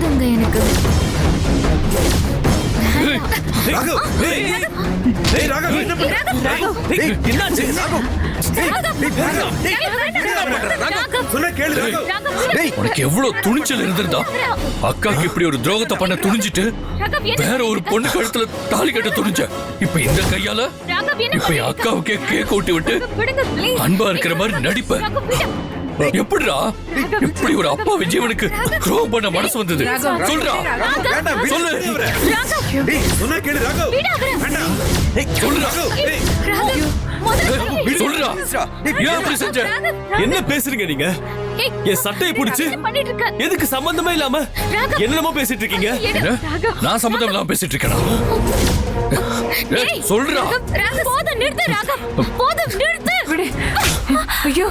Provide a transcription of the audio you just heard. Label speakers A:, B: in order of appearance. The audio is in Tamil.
A: போதுங்க எனக்கு.
B: உனக்கு எவ்வளவு துணிச்சல் இருந்திருந்தா அக்காக்கு இப்படி ஒரு துரோகத்தை பண்ண துணிஞ்சிட்டு வேற ஒரு பொண்ணு கழுத்துல தாலி கட்ட துணிஞ்ச. இப்ப இந்த கையால இப்ப என் அக்காவுக்கே கேக் ஊட்டி விட்டு அன்பா இருக்கிற மாதிரி நடிப்ப. எப்படிடா இப்படி ஒரு அப்பா விஜயவனுக்கு துரோகம் பண்ண மனசு வந்தது? சொல்றா, சொல்லு. சொல்றா, ஏன் அப்படி செஞ்ச?
C: என்ன பேசுறீங்க நீங்க? என் சட்டையை பிடிச்சு எதுக்கு சம்பந்தமே இல்லாம என்னமோ பேசிட்டு இருக்கீங்க?
B: நான் சம்பந்தம் இல்லாம பேசிட்டு இருக்கேனா? சொல்றா.
A: போதும், நிறுத்து ராகவ், போதும், நிறுத்து. ஐயோ